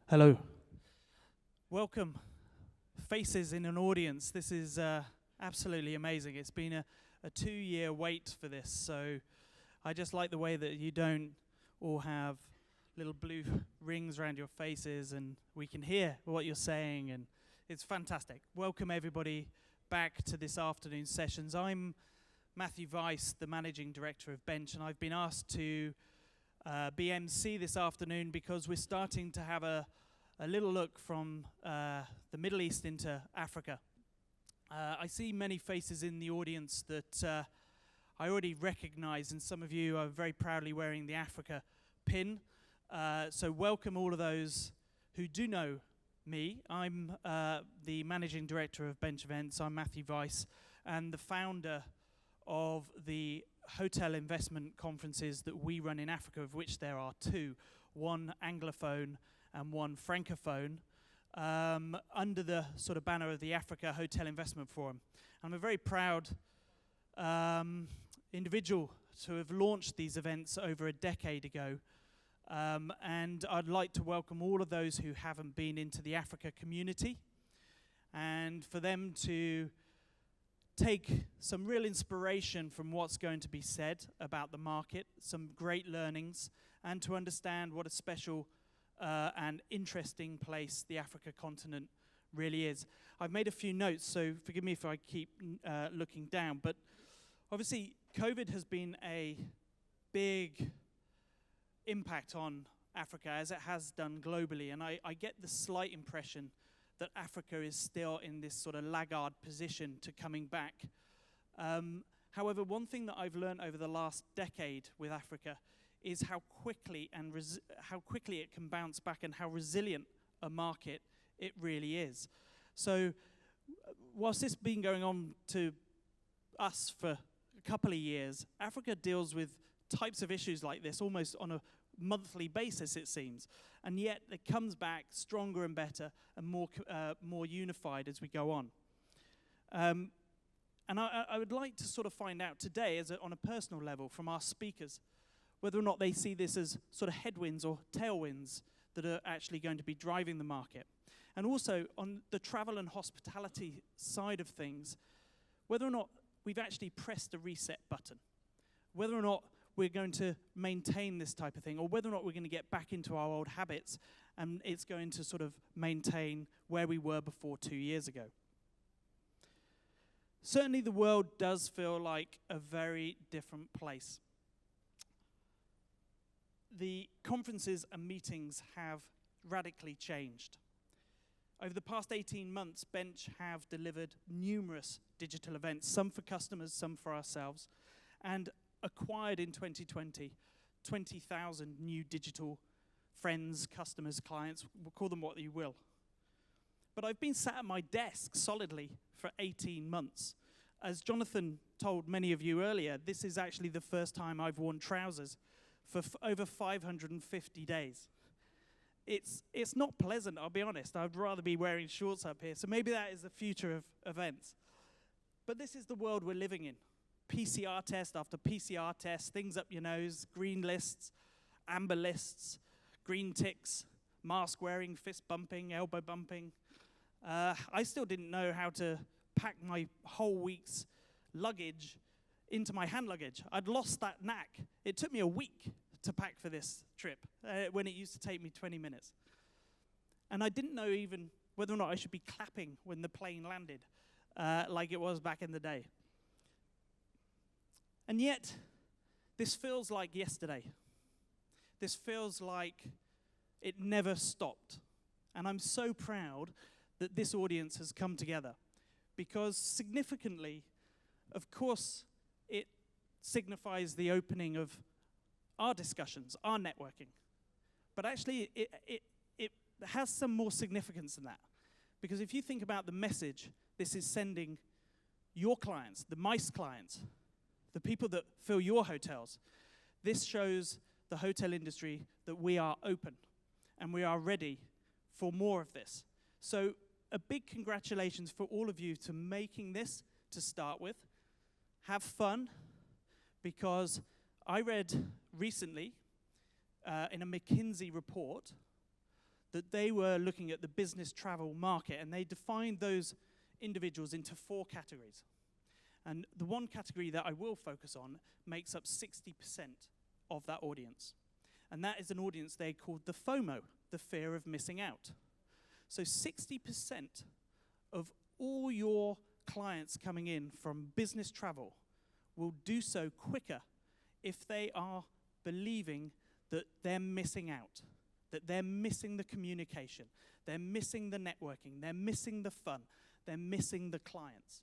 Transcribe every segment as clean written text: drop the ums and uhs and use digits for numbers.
Hello. Welcome, faces in an audience. This is absolutely amazing. It's been a 2-year wait for this, so I just like the way that you don't all have little blue rings around your faces and we can hear what you're saying, and it's fantastic. Welcome everybody back to this afternoon's sessions. I'm Matthew Weihs, the Managing Director of Bench, and I've been asked to be MC this afternoon because we're starting to have a little look from the Middle East into Africa. I see many faces in the audience that I already recognize, and some of you are very proudly wearing the Africa pin. So welcome all of those who do know me. I'm the Managing Director of Bench Events. I'm Matthew Weihs, and the founder of the hotel investment conferences that we run in Africa, of which there are 2, one Anglophone and one Francophone, under the sort of banner of the Africa Hotel Investment Forum. I'm a very proud individual to have launched these events over a decade ago, and I'd like to welcome all of those who haven't been into the Africa community, and for them to take some real inspiration from what's going to be said about the market, some great learnings, and to understand what a special and interesting place the Africa continent really is. I've made a few notes, so forgive me if I keep looking down, but obviously COVID has been a big impact on Africa, as it has done globally, and I get the slight impression that Africa is still in this sort of laggard position to coming back. However, one thing that I've learned over the last decade with Africa is how quickly it can bounce back and how resilient a market it really is. So, whilst this has been going on to us for a couple of years, Africa deals with types of issues like this almost on a monthly basis, it seems, and yet it comes back stronger and better and more unified as we go on. And I would like to sort of find out today, on a personal level, from our speakers, whether or not they see this as sort of headwinds or tailwinds that are actually going to be driving the market. And also on the travel and hospitality side of things, whether or not we've actually pressed a reset button, whether or not we're going to maintain this type of thing, or whether or not we're going to get back into our old habits and it's going to sort of maintain where we were before 2 years ago. Certainly the world does feel like a very different place. The conferences and meetings have radically changed. Over the past 18 months, Bench have delivered numerous digital events, some for customers, some for ourselves, and acquired in 2020 20,000 new digital friends, customers, clients, call them what you will. But I've been sat at my desk solidly for 18 months. As Jonathan told many of you earlier, this is actually the first time I've worn trousers for over 550 days. It's not pleasant, I'll be honest. I'd rather be wearing shorts up here, so maybe that is the future of events. But this is the world we're living in. PCR test after PCR test, things up your nose, green lists, amber lists, green ticks, mask wearing, fist bumping, elbow bumping. I still didn't know how to pack my whole week's luggage into my hand luggage. I'd lost that knack. It took me a week to pack for this trip, when it used to take me 20 minutes. And I didn't know even whether or not I should be clapping when the plane landed, like it was back in the day. And yet, this feels like yesterday. This feels like it never stopped. And I'm so proud that this audience has come together, because significantly, of course, it signifies the opening of our discussions, our networking. But actually, it has some more significance than that. Because if you think about the message this is sending your clients, the MICE clients, the people that fill your hotels, this shows the hotel industry that we are open and we are ready for more of this. So a big congratulations for all of you to making this to start with. Have fun, because I read recently in a McKinsey report that they were looking at the business travel market, and they defined those individuals into 4 categories. And the one category that I will focus on makes up 60% of that audience. And that is an audience they called the FOMO, the fear of missing out. So 60% of all your clients coming in from business travel will do so quicker if they are believing that they're missing out, that they're missing the communication, they're missing the networking, they're missing the fun, they're missing the clients.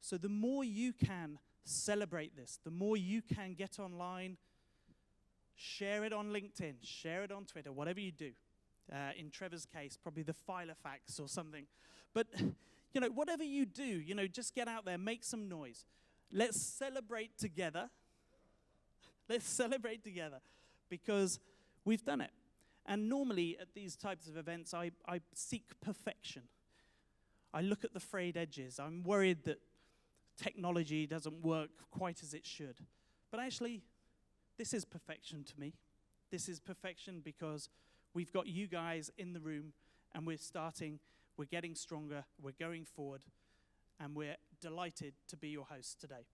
So the more you can celebrate this, the more you can get online, share it on LinkedIn, share it on Twitter, whatever you do. In Trevor's case, probably the Filofax or something. But, whatever you do, just get out there, make some noise. Let's celebrate together. Let's celebrate together because we've done it. And normally at these types of events, I seek perfection. I look at the frayed edges. I'm worried that technology doesn't work quite as it should. But actually, this is perfection to me. This is perfection because we've got you guys in the room, and we're getting stronger, we're going forward, and we're delighted to be your hosts today.